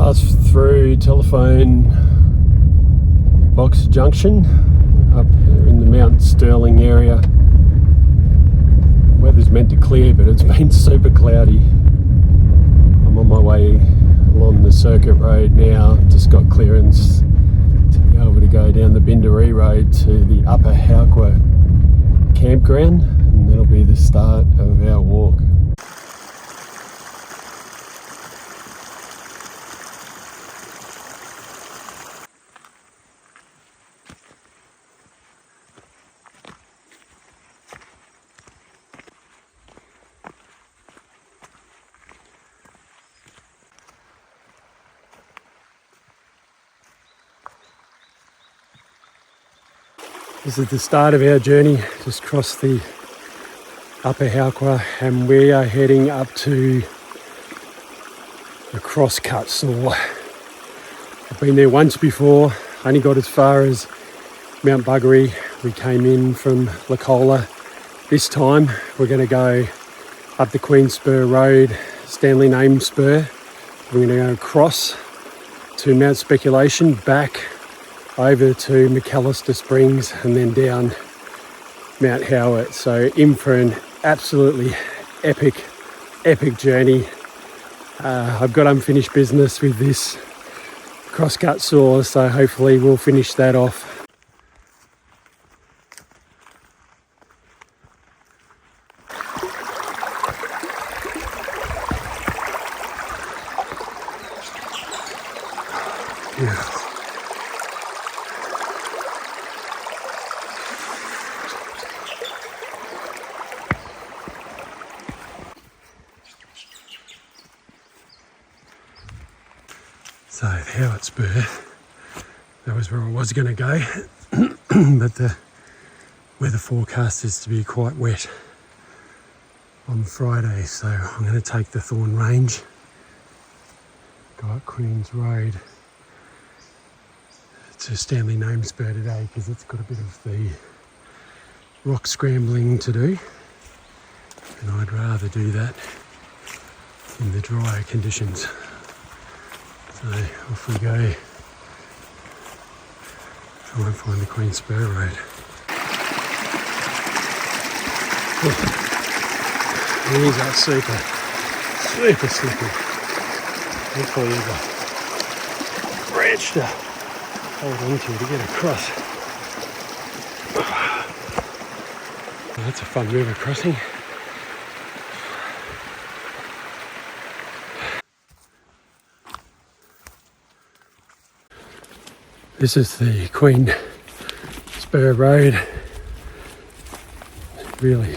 Passed through Telephone Box Junction up here in the Mount Sterling area. Weather's meant to clear, but it's been super cloudy. I'm on my way along the circuit road now. Just got clearance to be able to go down the Bindaree Road to the Upper Howqua Campground, and that'll be the start of our walk. This is the start of our journey, just crossed the Upper Howqua, and we are heading up to the Crosscut Saw. I've been there once before, only got as far as Mount Buggery. We came in from Lacola. This time we're going to go up the Queens Spur Road, Stanleys Name Spur. We're going to go across to Mount Speculation, back over to McAllister Springs, and then down Mount Howard. So in for an absolutely epic journey. I've got unfinished business with this Crosscut Saw, so hopefully we'll finish that off. Yeah. So the Howard Spur, that was where I was going to go, but the weather forecast is to be quite wet on Friday, so I'm going to take the Thorn Range, go up Queens Road to Stanleys Name Spur today, because it's got a bit of the rock scrambling to do, and I'd rather do that in the drier conditions. So off we go, try and find the Queens Spur Road. These are super slippery. Hopefully there's a branch to hold onto to get across. Well, that's a fun river crossing. This is the Queen Spur Road. Really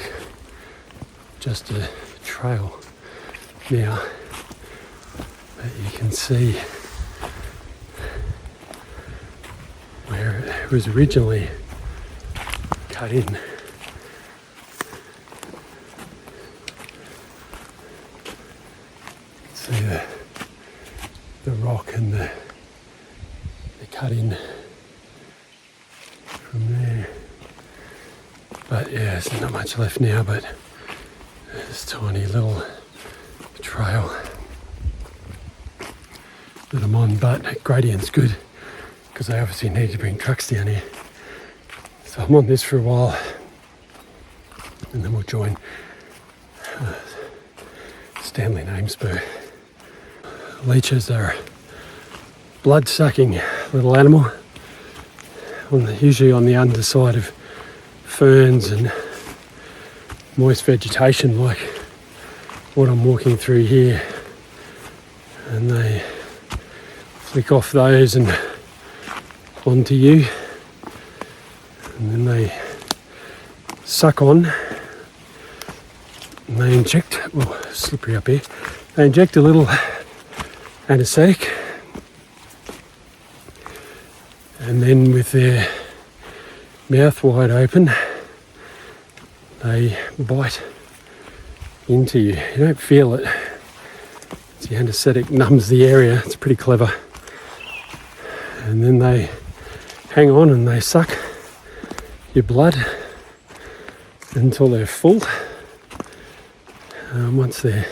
just a trail now, but you can see where it was originally cut in. See the rock and the cut in from there, but yeah, there's not much left now, but there's a tiny little trail that I'm on, but gradient's good because they obviously need to bring trucks down here, so I'm on this for a while and then we'll join Stanleys Name Spur. Leeches are blood-sucking little animal, usually on the underside of ferns and moist vegetation like what I'm walking through here, and they flick off those and onto you, and then they suck on and they inject, oh, slippery up here, they inject a little anaesthetic, and then with their mouth wide open they bite into you. You don't feel it. The anaesthetic numbs the area. It's pretty clever. And then they hang on and they suck your blood until they're full. Once they're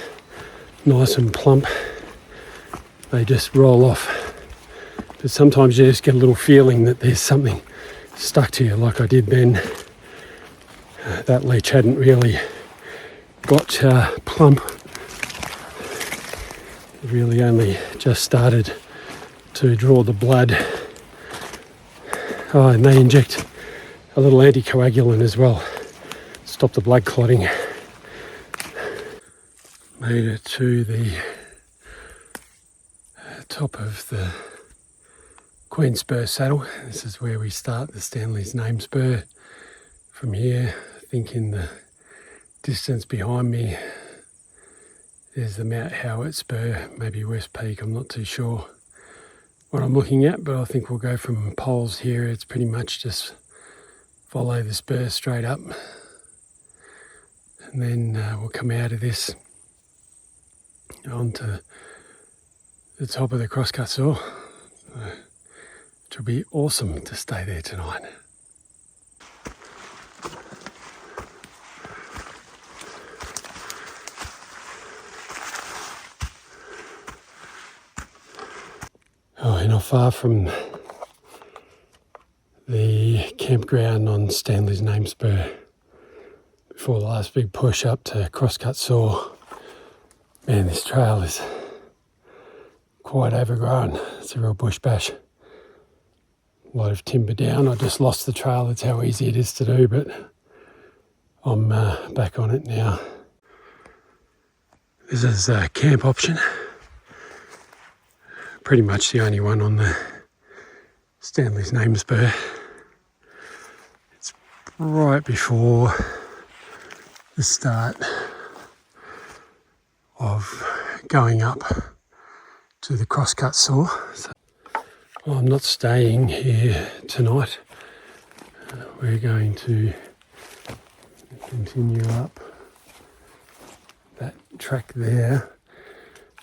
nice and plump, they just roll off. But sometimes you just get a little feeling that there's something stuck to you, like I did then. That leech hadn't really got plump. It really only just started to draw the blood. Oh, and they inject a little anticoagulant as well. Stop the blood clotting. Made it to the top of the Queens Spur saddle. This is where we start the Stanleys Name Spur. From here, I think in the distance behind me, there's the Upper Howqua Spur, maybe West Peak, I'm not too sure what I'm looking at, but I think we'll go from poles here. It's pretty much just follow the spur straight up, and then we'll come out of this onto the top of the Crosscut Saw, which will be awesome to stay there tonight. Oh, you're not far from the campground on Stanleys Name Spur before the last big push up to Crosscut Saw. Man, this trail is quite overgrown. It's a real bush bash. A lot of timber down. I just lost the trail. That's how easy it is to do, but I'm back on it now. This is a camp option. Pretty much the only one on the Stanleys Name Spur. It's right before the start of going up to the Crosscut Saw. So, well, I'm not staying here tonight. We're going to continue up that track there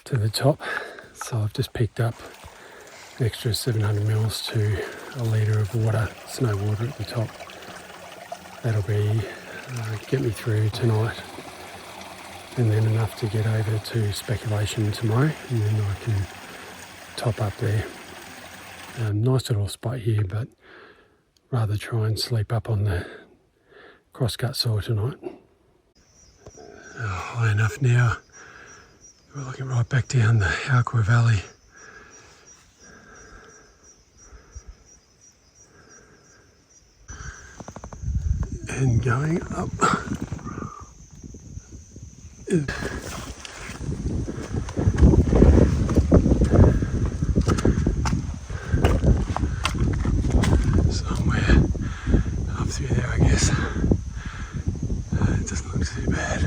to the top. So I've just picked up an extra 700 mils to a litre of water, snow water at the top. That'll be get me through tonight, and then enough to get over to speculation tomorrow, and then I can top up there. Nice little spot here, but rather try and sleep up on the Crosscut Saw tonight. High enough now. We're looking right back down the Howqua Valley. And going up. Somewhere up through there, I guess. It doesn't look too bad.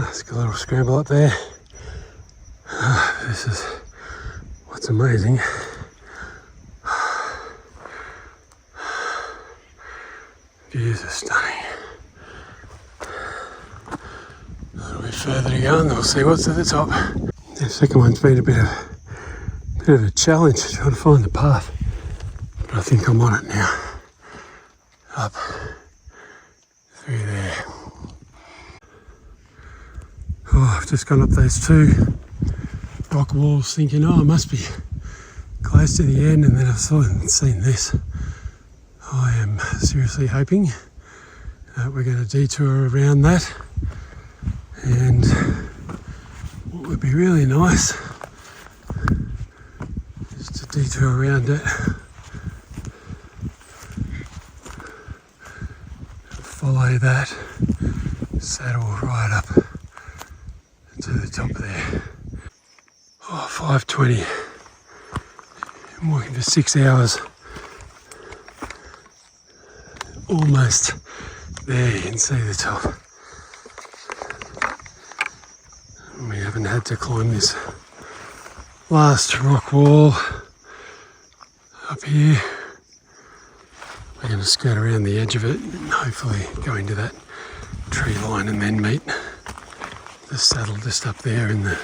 It's got a little scramble up there. This is what's amazing. Views are stunning. A little bit further to go and we'll see what's at the top. The second one's been a bit of a challenge trying to find the path, but I think I'm on it now. Up through there. Oh, I've just gone up those two rock walls thinking, oh, I must be close to the end, and then I've seen this. I am seriously hoping we're going to detour around that, and what would be really nice is to detour around it, follow that saddle right up to the top there. Oh, 5:20. I'm walking for 6 hours. Almost there, you can see the top. We haven't had to climb this last rock wall up here. We're going to skirt around the edge of it and hopefully go into that tree line and then meet the saddle just up there in the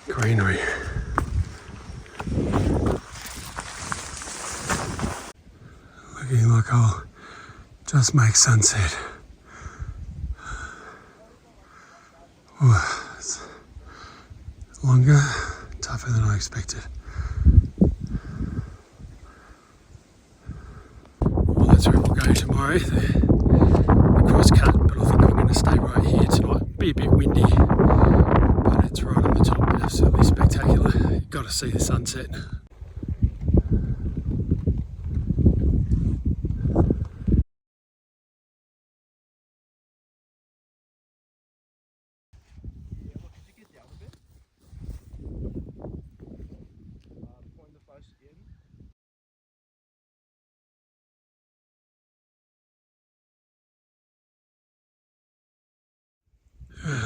greenery. Looking like I'll just make sunset. It's longer tougher than I expected. Well, that's where we'll go tomorrow, the Crosscut, but I think I'm going to stay right here tonight. Be a bit windy, but it's right on the top, absolutely spectacular. You've got to see the sunset.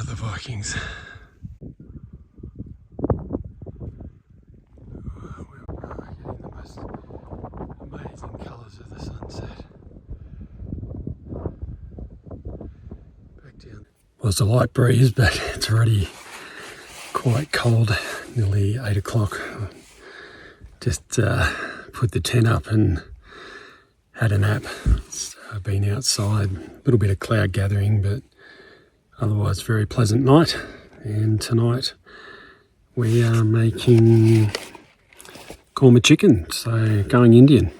The Vikings. We're getting the most amazing colours of the sunset. Back down. Well, it's a light breeze, but it's already quite cold. Nearly 8 o'clock. Just put the tent up and had a nap. I've been outside, a little bit of cloud gathering, but otherwise very pleasant night. And tonight we are making korma chicken, so going Indian.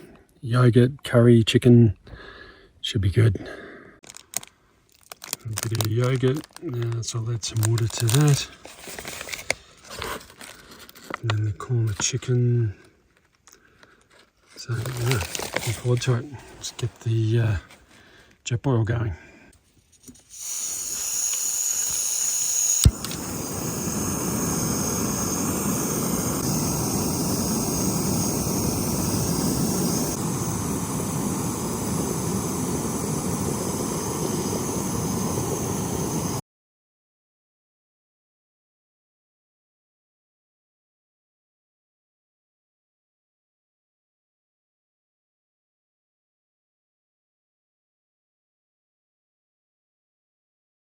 Yogurt, curry, chicken, should be good. A bit of yogurt, so I'll add some water to that. And then the korma chicken. So yeah, looking forward to it. Let's get the jet boil going.